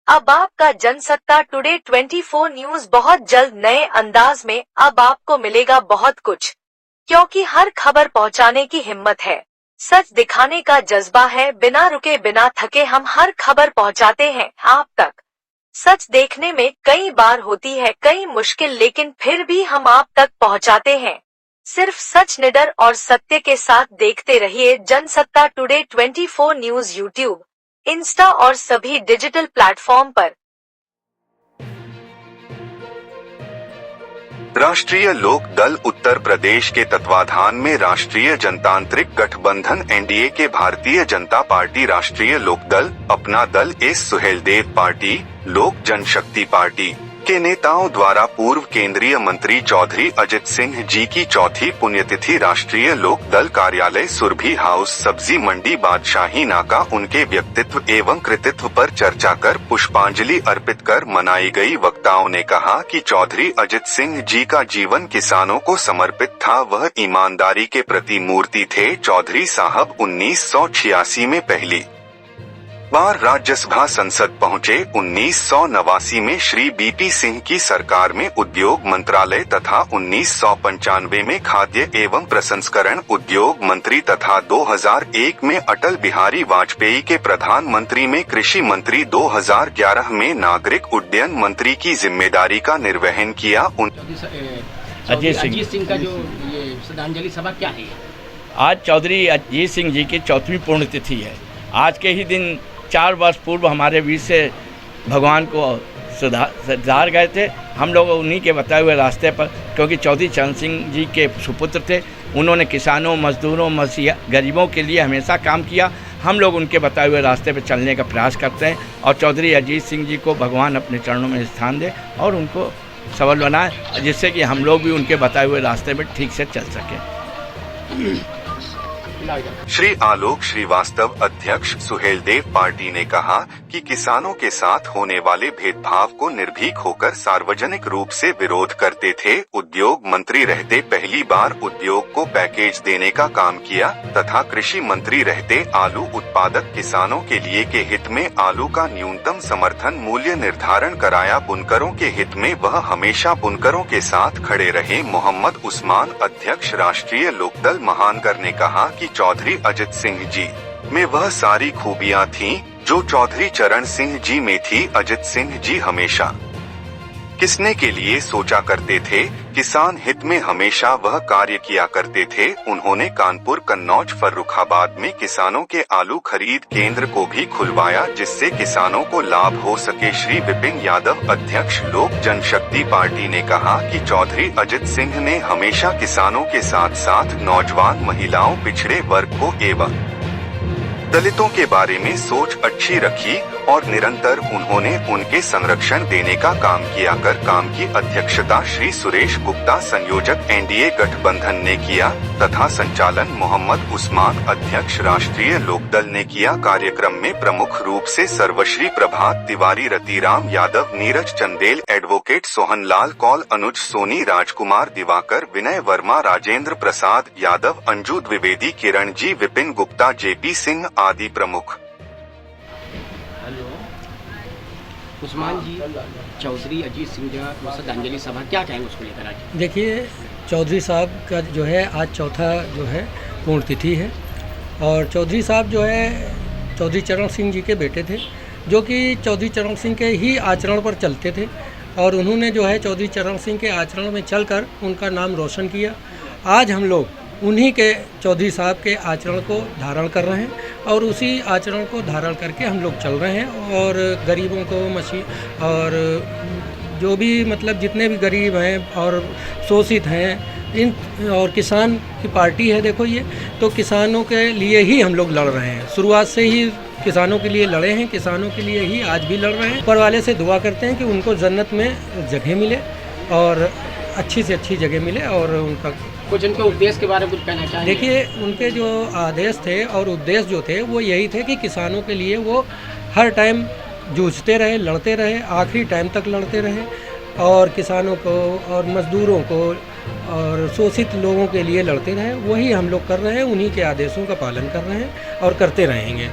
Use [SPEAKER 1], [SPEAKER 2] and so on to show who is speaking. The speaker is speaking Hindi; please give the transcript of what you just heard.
[SPEAKER 1] अब आपका जनसत्ता टुडे 24 न्यूज बहुत जल्द नए अंदाज में। अब आपको मिलेगा बहुत कुछ, क्योंकि हर खबर पहुंचाने की हिम्मत है, सच दिखाने का जज्बा है। बिना रुके बिना थके हम हर खबर पहुंचाते हैं आप तक। सच देखने में कई बार होती है कई मुश्किल, लेकिन फिर भी हम आप तक पहुंचाते हैं सिर्फ सच, निडर और सत्य के साथ। देखते रहिए Jansatta today 24 news YouTube, Insta और सभी डिजिटल प्लेटफॉर्म पर।
[SPEAKER 2] राष्ट्रीय लोक दल उत्तर प्रदेश के तत्वाधान में राष्ट्रीय जनतांत्रिक गठबंधन एनडीए के भारतीय जनता पार्टी, राष्ट्रीय लोक दल, अपना दल, एस सुहेलदेव पार्टी, लोक जनशक्ति पार्टी के नेताओं द्वारा पूर्व केंद्रीय मंत्री चौधरी अजित सिंह जी की चौथी पुण्यतिथि राष्ट्रीय लोक दल कार्यालय सुरभि हाउस, सब्जी मंडी, बादशाही नाका उनके व्यक्तित्व एवं कृतित्व पर चर्चा कर पुष्पांजलि अर्पित कर मनाई गई। वक्ताओं ने कहा कि चौधरी अजित सिंह जी का जीवन किसानों को समर्पित था, वह ईमानदारी के प्रति मूर्ति थे। चौधरी साहब 1986 में पहली बार राज्यसभा संसद पहुंचे। 1989 में श्री बीपी सिंह की सरकार में उद्योग मंत्रालय तथा 1995 में खाद्य एवं प्रसंस्करण उद्योग मंत्री तथा 2001 में अटल बिहारी वाजपेयी के प्रधानमंत्री में कृषि मंत्री, 2011 में नागरिक उड्डयन मंत्री की जिम्मेदारी का निर्वहन किया।
[SPEAKER 3] अजीत सिंह का जो ये श्रद्धांजलि सभा क्या है?
[SPEAKER 4] आज चौधरी अजीत सिंह जी की चौथी पुण्यतिथि है। आज के ही दिन 4 वर्ष पूर्व हमारे वीर से भगवान को सुधार गए थे। हम लोग उन्हीं के बताए हुए रास्ते पर, क्योंकि चौधरी चरण सिंह जी के सुपुत्र थे, उन्होंने किसानों, मजदूरों, गरीबों के लिए हमेशा काम किया। हम लोग उनके बताए हुए रास्ते पर चलने का प्रयास करते हैं और चौधरी अजीत सिंह जी को भगवान अपने चरणों में स्थान दे और उनको सबल बनाए, जिससे कि हम लोग भी उनके बताए हुए रास्ते पर ठीक से चल सकें।
[SPEAKER 2] श्री आलोक श्रीवास्तव, अध्यक्ष सुहेलदेव पार्टी ने कहा कि किसानों के साथ होने वाले भेदभाव को निर्भीक होकर सार्वजनिक रूप से विरोध करते थे। उद्योग मंत्री रहते पहली बार उद्योग को पैकेज देने का काम किया तथा कृषि मंत्री रहते आलू उत्पादक किसानों के लिए के हित में आलू का न्यूनतम समर्थन मूल्य निर्धारण कराया। बुनकरों के हित में वह हमेशा बुनकरों के साथ खड़े रहे। मोहम्मद उस्मान, अध्यक्ष राष्ट्रीय लोकदल महानगर ने कहा कि चौधरी अजित सिंह जी में वह सारी खूबियां थीं जो चौधरी चरण सिंह जी में थी। अजित सिंह जी हमेशा किसने के लिए सोचा करते थे, किसान हित में हमेशा वह कार्य किया करते थे। उन्होंने कानपुर, कन्नौज, फर्रुखाबाद में किसानों के आलू खरीद केंद्र को भी खुलवाया, जिससे किसानों को लाभ हो सके। श्री विपिन यादव, अध्यक्ष लोक जनशक्ति पार्टी ने कहा कि चौधरी अजित सिंह ने हमेशा किसानों के साथ साथ नौजवान, महिलाओं, पिछड़े वर्ग को एवं दलितों के बारे में सोच अच्छी रखी और निरंतर उन्होंने उनके संरक्षण देने का काम किया। काम की अध्यक्षता श्री सुरेश गुप्ता, संयोजक एनडीए गठबंधन ने किया तथा संचालन मोहम्मद उस्मान, अध्यक्ष राष्ट्रीय लोकदल ने किया। कार्यक्रम में प्रमुख रूप से सर्वश्री प्रभात तिवारी, रतिराम यादव, नीरज चंदेल, एडवोकेट सोहनलाल कौल, अनुज सोनी, राजकुमार दिवाकर, विनय वर्मा, राजेंद्र प्रसाद यादव, अंजू द्विवेदी, किरण जी, विपिन गुप्ता, जेपी सिंह आदि प्रमुख।
[SPEAKER 3] उस्मान जी, चौधरी अजीत सिंह जी की श्रद्धांजलि सभा क्या कहेंगे उसको लेकर आज?
[SPEAKER 5] देखिए, चौधरी साहब का जो है आज चौथा जो है पुण्यतिथि है और चौधरी साहब जो है चौधरी चरण सिंह जी के बेटे थे, जो कि चौधरी चरण सिंह के ही आचरण पर चलते थे और उन्होंने जो है चौधरी चरण सिंह के आचरण में चलकर उनका नाम रोशन किया। आज हम लोग उन्हीं के चौधरी साहब के आचरण को धारण कर रहे हैं और उसी आचरण को धारण करके हम लोग चल रहे हैं और गरीबों को और जो भी मतलब जितने भी गरीब हैं और शोषित हैं इन और किसान की पार्टी है। देखो, ये तो किसानों के लिए ही हम लोग लड़ रहे हैं, शुरुआत से ही किसानों के लिए लड़े हैं, किसानों के लिए ही आज भी लड़ रहे हैं। ऊपर वाले से दुआ करते हैं कि उनको जन्नत में जगह मिले और अच्छी से अच्छी जगह मिले और उनका
[SPEAKER 3] कुछ उनके उद्देश्य के बारे में कुछ कहना चाहिए?
[SPEAKER 5] देखिए, उनके जो आदेश थे और उद्देश्य जो थे वो यही थे कि किसानों के लिए वो हर टाइम जूझते रहे, लड़ते रहे, आखिरी टाइम तक लड़ते रहे और किसानों को और मजदूरों को और शोषित लोगों के लिए लड़ते रहे। वही हम लोग कर रहे हैं, उन्हीं के आदेशों का पालन कर रहे हैं और करते रहेंगे।